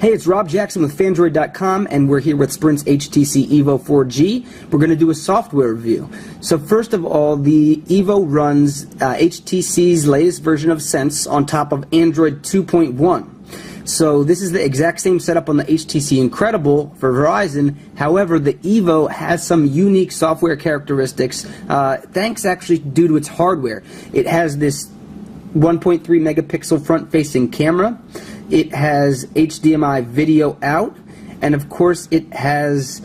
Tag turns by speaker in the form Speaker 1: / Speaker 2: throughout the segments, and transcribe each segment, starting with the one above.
Speaker 1: Hey, it's Rob Jackson with Fandroid.com, and we're here with Sprint's HTC Evo 4G. We're going to do a software review. So first of all, the Evo runs HTC's latest version of Sense on top of Android 2.1. So this is the exact same setup on the HTC Incredible for Verizon. However, the Evo has some unique software characteristics, thanks actually due to its hardware. It has this 1.3 megapixel front-facing camera. It has HDMI video out, and of course it has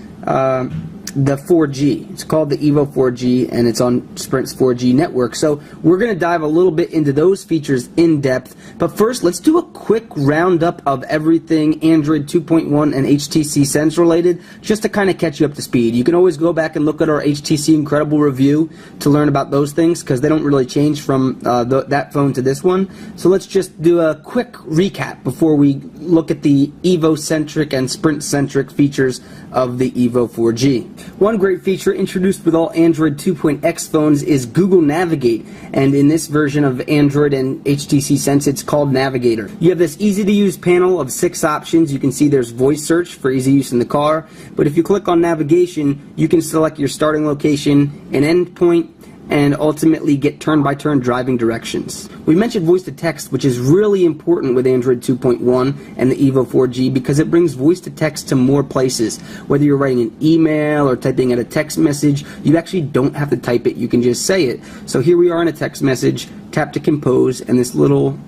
Speaker 1: the 4G. It's called the Evo 4G, and it's on Sprint's 4G network. So we're going to dive a little bit into those features in depth, but first let's do a quick roundup of everything Android 2.1 and HTC Sense related, just to kind of catch you up to speed. You can always go back and look at our HTC Incredible review to learn about those things, because they don't really change from that phone to this one. So let's just do a quick recap before we look at the Evo-centric and Sprint-centric features of the Evo 4G. One great feature introduced with all Android 2.x phones is Google Navigate, and in this version of Android and HTC Sense it's called Navigator. You have this easy-to-use panel of 6 options. You can see there's voice search for easy use in the car, but if you click on navigation you can select your starting location, an endpoint, and ultimately get turn-by-turn driving directions. We mentioned voice-to-text, which is really important with Android 2.1 and the Evo 4G because it brings voice-to-text to more places. Whether you're writing an email or typing out a text message, you actually don't have to type it, you can just say it. So here we are in a text message, tap to compose, and this little,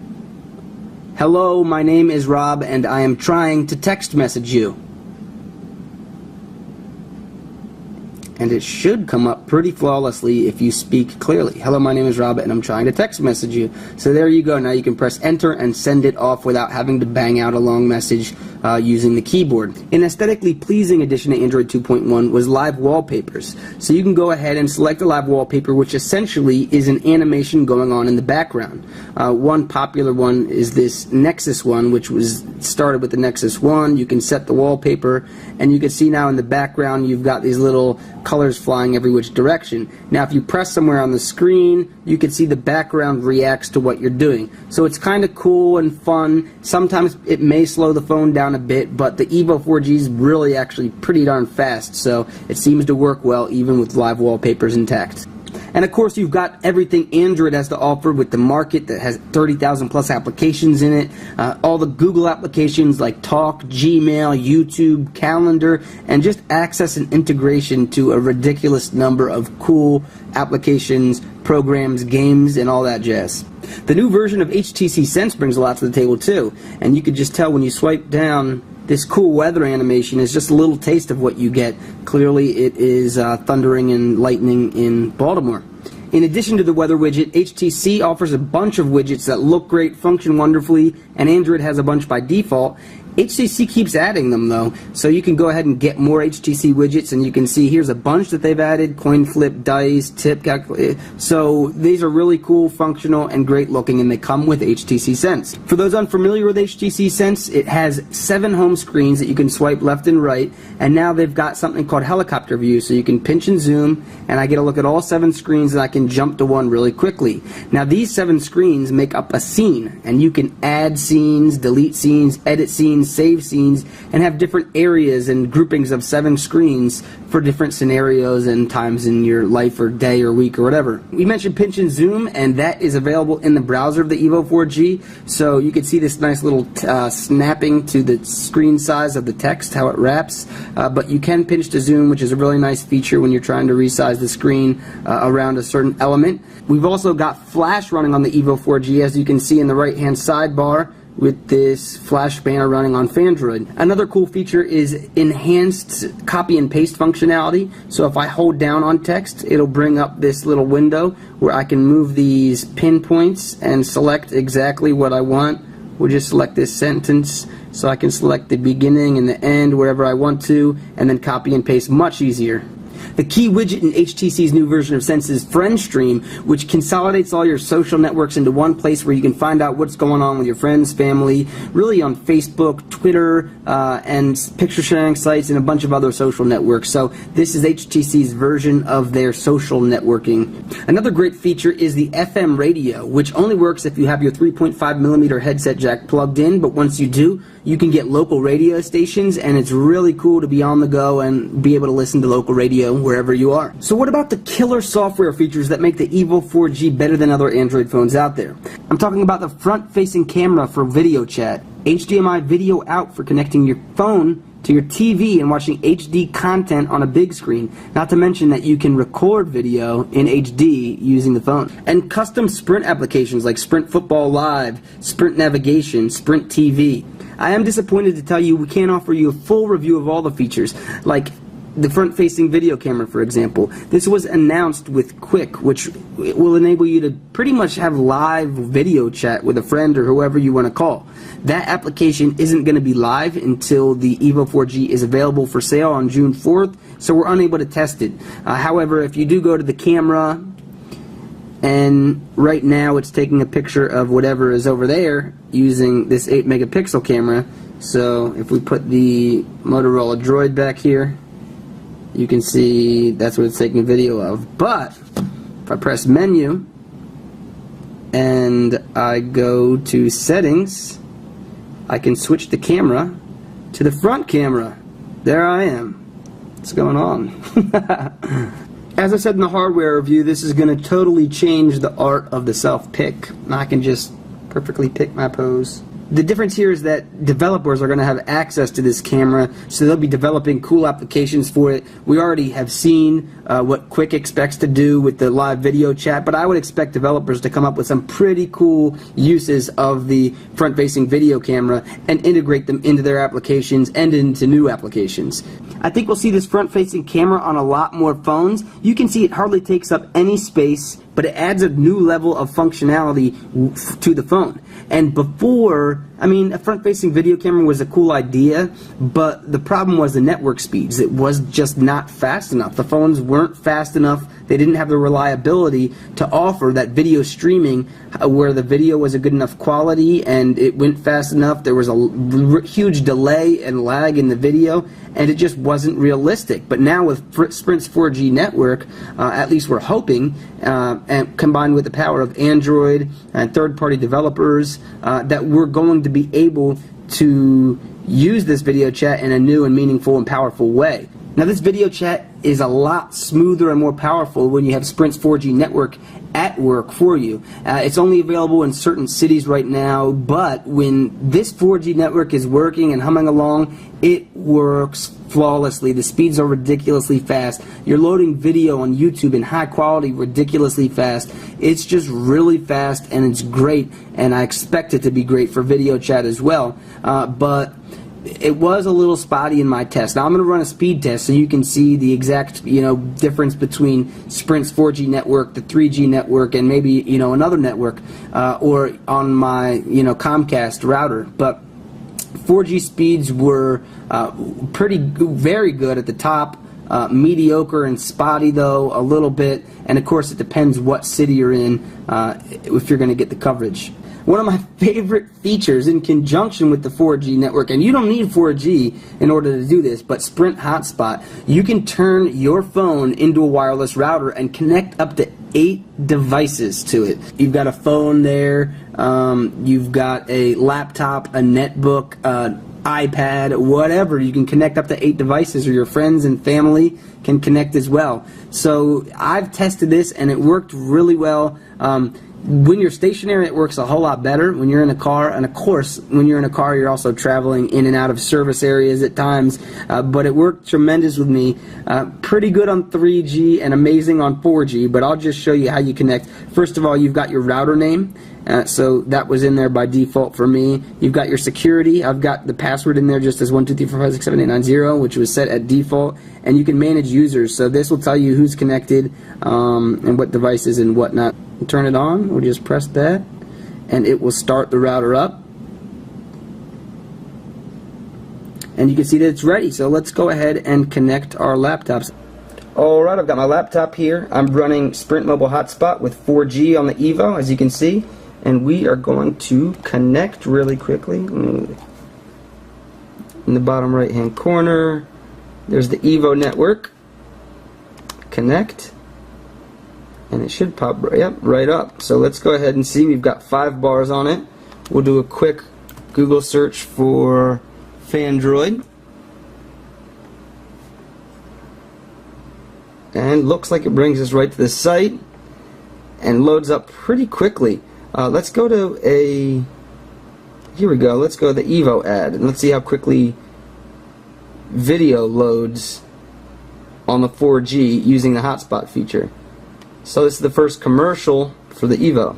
Speaker 1: "Hello, my name is Rob and I am trying to text message you." And it should come up pretty flawlessly if you speak clearly. "Hello, my name is Rob and I'm trying to text message you." So there you go. Now you can press enter and send it off without having to bang out a long message using the keyboard. An aesthetically pleasing addition to Android 2.1 was live wallpapers. So you can go ahead and select a live wallpaper, which essentially is an animation going on in the background. One popular one is this Nexus one, which was started with the Nexus 1. You can set the wallpaper, and you can see now in the background you've got these little colors flying every which direction. Now if you press somewhere on the screen, you can see the background reacts to what you're doing. So it's kind of cool and fun. Sometimes it may slow the phone down a bit, but the Evo 4G is really actually pretty darn fast, so it seems to work well even with live wallpapers intact. And of course you've got everything Android has to offer with the Market that has 30,000 plus applications in it, all the Google applications like Talk, Gmail, YouTube, Calendar, and just access and integration to a ridiculous number of cool applications, programs, games, and all that jazz. The new version of HTC Sense brings a lot to the table too, and you could just tell when you swipe down. This cool weather animation is just a little taste of what you get. Clearly it is thundering and lightning in Baltimore. In addition to the weather widget, HTC offers a bunch of widgets that look great, function wonderfully, and Android has a bunch by default. HTC keeps adding them though, so you can go ahead and get more HTC widgets, and you can see here's a bunch that they've added: coin flip, dice, tip calculator. So these are really cool, functional, and great looking, and they come with HTC Sense. For those unfamiliar with HTC Sense, it has 7 home screens that you can swipe left and right, and now they've got something called helicopter view, so you can pinch and zoom, and I get a look at all 7 screens, and I can jump to one really quickly. Now these 7 screens make up a scene, and you can add scenes, delete scenes, edit scenes, save scenes, and have different areas and groupings of 7 screens for different scenarios and times in your life or day or week or whatever. We mentioned pinch and zoom, and that is available in the browser of the Evo 4G, so you can see this nice little snapping to the screen size of the text, how it wraps, but you can pinch to zoom, which is a really nice feature when you're trying to resize the screen around a certain element. We've also got Flash running on the Evo 4G, as you can see in the right hand sidebar, with this Flash banner running on Fandroid. Another cool feature is enhanced copy and paste functionality. So if I hold down on text, it'll bring up this little window where I can move these pinpoints and select exactly what I want. We'll just select this sentence, so I can select the beginning and the end wherever I want to, and then copy and paste much easier. The key widget in HTC's new version of Sense is FriendStream, which consolidates all your social networks into one place where you can find out what's going on with your friends, family, really on Facebook, Twitter, and picture sharing sites, and a bunch of other social networks. So this is HTC's version of their social networking. Another great feature is the FM radio, which only works if you have your 3.5mm headset jack plugged in, but once you do, you can get local radio stations, and it's really cool to be on the go and be able to listen to local radio wherever you are. So what about the killer software features that make the Evo 4G better than other Android phones out there? I'm talking about the front-facing camera for video chat, HDMI video out for connecting your phone to your TV and watching HD content on a big screen, not to mention that you can record video in HD using the phone. And custom Sprint applications like Sprint Football Live, Sprint Navigation, Sprint TV. I am disappointed to tell you we can't offer you a full review of all the features, like the front-facing video camera, for example. This was announced with Quick, which will enable you to pretty much have live video chat with a friend or whoever you want to call. That application isn't going to be live until the Evo 4G is available for sale on June 4th, so we're unable to test it. However, if you do go to the camera, and right now it's taking a picture of whatever is over there using this 8 megapixel camera. So if we put the Motorola Droid back here, you can see that's what it's taking a video of. But if I press menu and I go to settings, I can switch the camera to the front camera. There I am. What's going on? As I said in the hardware review, this is going to totally change the art of the self-pick. I can just perfectly pick my pose. The difference here is that developers are going to have access to this camera, so they'll be developing cool applications for it. We already have seen what Quick expects to do with the live video chat, but I would expect developers to come up with some pretty cool uses of the front-facing video camera and integrate them into their applications and into new applications. I think we'll see this front-facing camera on a lot more phones. You can see it hardly takes up any space, but it adds a new level of functionality to the phone. And before, I mean, a front-facing video camera was a cool idea, but the problem was the network speeds. It was just not fast enough. The phones weren't fast enough. They didn't have the reliability to offer that video streaming where the video was a good enough quality and it went fast enough. There was a huge delay and lag in the video, and it just wasn't realistic. But now with Sprint's 4G network, at least we're hoping, and combined with the power of Android and third-party developers, that we're going to be able to use this video chat in a new and meaningful and powerful way. Now, this video chat is a lot smoother and more powerful when you have Sprint's 4G network at work for you. It's only available in certain cities right now, but when this 4G network is working and humming along, it works flawlessly. The speeds are ridiculously fast. You're loading video on YouTube in high quality ridiculously fast. It's just really fast, and it's great, and I expect it to be great for video chat as well. But it was a little spotty in my test. Now I'm going to run a speed test so you can see the exact, difference between Sprint's 4G network, the 3G network, and maybe, another network, or on my, Comcast router. But 4G speeds were very good at the top. Mediocre and spotty though, a little bit, and of course it depends what city you're in if you're going to get the coverage. One of my favorite features in conjunction with the 4G network, and you don't need 4G in order to do this, but Sprint Hotspot, you can turn your phone into a wireless router and connect up to 8 devices to it. You've got a phone there, you've got a laptop, a netbook, iPad, whatever. You can connect up to 8 devices, or your friends and family can connect as well. So I've tested this and it worked really well. When you're stationary, it works a whole lot better when you're in a car, and of course, when you're in a car, you're also traveling in and out of service areas at times, but it worked tremendous with me. Pretty good on 3G and amazing on 4G, but I'll just show you how you connect. First of all, you've got your router name, so that was in there by default for me. You've got your security. I've got the password in there just as 12345678990, which was set at default, and you can manage users, so this will tell you who's connected and what devices and whatnot. Turn it on, we'll just press that and it will start the router up, and you can see that it's ready. So let's go ahead and connect our laptops. Alright, I've got my laptop here. I'm running Sprint Mobile Hotspot with 4G on the Evo, as you can see, and we are going to connect really quickly. In the bottom right hand corner there's the Evo network. Connect, and it should pop right up. So let's go ahead and see. We've got 5 bars on it. We'll do a quick Google search for Phandroid. And looks like it brings us right to the site and loads up pretty quickly. Let's go to a, here we go, let's go to the Evo ad and let's see how quickly video loads on the 4G using the hotspot feature. So this is the first commercial for the Evo.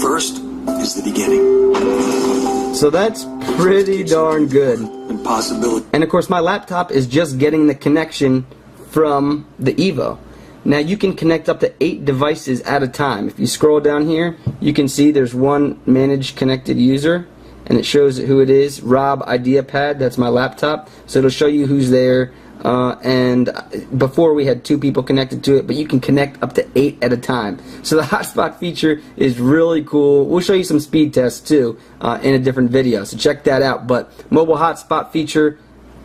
Speaker 2: First is the beginning.
Speaker 1: So that's pretty darn good.
Speaker 2: Impossibility.
Speaker 1: And of course my laptop is just getting the connection from the Evo. Now you can connect up to 8 devices at a time. If you scroll down here, you can see there's one managed connected user, and it shows who it is, Rob IdeaPad. That's my laptop. So it'll show you who's there. And before we had 2 people connected to it, but you can connect up to 8 at a time. So the hotspot feature is really cool. We'll show you some speed tests too in a different video, so check that out. But mobile hotspot feature,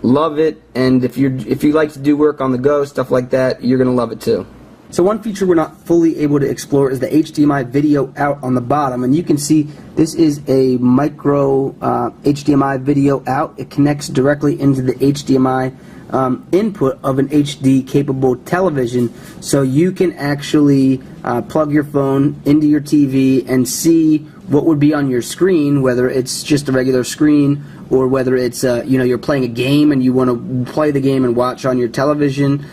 Speaker 1: love it. And if you like to do work on the go, stuff like that, you're gonna love it too. So one feature we're not fully able to explore is the HDMI video out on the bottom, and you can see this is a micro HDMI video out. It connects directly into the HDMI input of an HD capable television, so you can actually plug your phone into your TV and see what would be on your screen, whether it's just a regular screen or whether it's you know, you're playing a game and you want to play the game and watch on your television,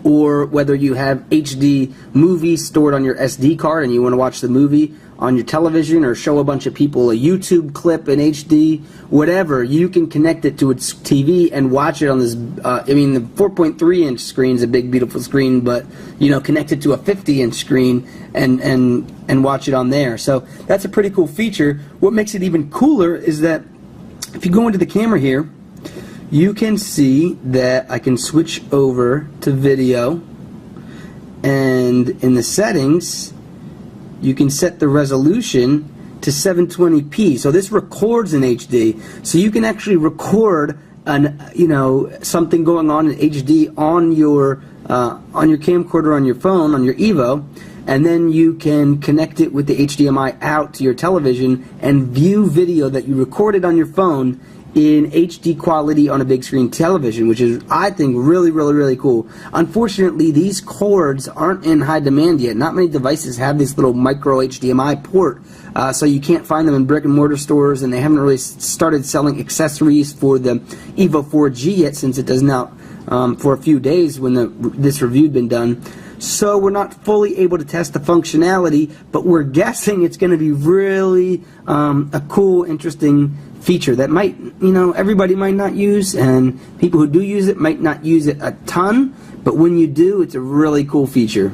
Speaker 1: or whether you have HD movies stored on your SD card and you want to watch the movie on your television or show a bunch of people a YouTube clip in HD, whatever, you can connect it to its TV and watch it on this, I mean, the 4.3-inch screen is a big, beautiful screen, but, you know, connect it to a 50-inch screen and watch it on there. So that's a pretty cool feature. What makes it even cooler is that if you go into the camera here, you can see that I can switch over to video, and in the settings you can set the resolution to 720p. So this records in HD, so you can actually record something going on in HD on your camcorder on your phone, on your Evo, and then you can connect it with the HDMI out to your television and view video that you recorded on your phone in HD quality on a big screen television, which is, I think, really, really, really cool. Unfortunately, these cords aren't in high demand yet. Not many devices have this little micro HDMI port, so you can't find them in brick and mortar stores, and they haven't really started selling accessories for the Evo 4G yet, since it does not for a few days when this review had been done. So we're not fully able to test the functionality, but we're guessing it's going to be really a cool, interesting feature that might, you know, everybody might not use, and people who do use it might not use it a ton, but when you do, it's a really cool feature.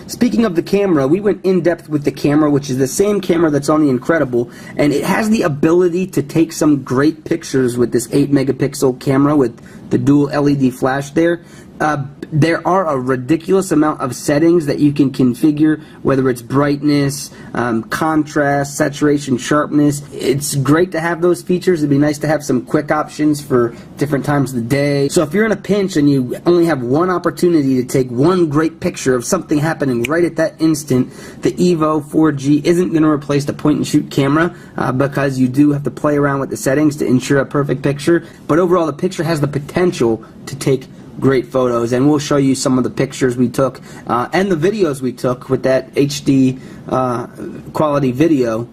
Speaker 1: Speaking of the camera, we went in depth with the camera, which is the same camera that's on the Incredible, and it has the ability to take some great pictures with this 8 megapixel camera with the dual LED flash there. There are a ridiculous amount of settings that you can configure, whether it's brightness, contrast, saturation, sharpness. It's great to have those features. It'd be nice to have some quick options for different times of the day. So if you're in a pinch and you only have one opportunity to take one great picture of something happening right at that instant, the Evo 4G isn't going to replace the point-and-shoot camera because you do have to play around with the settings to ensure a perfect picture. But overall, the picture has the potential to take great photos, and we'll show you some of the pictures we took and the videos we took with that HD quality video.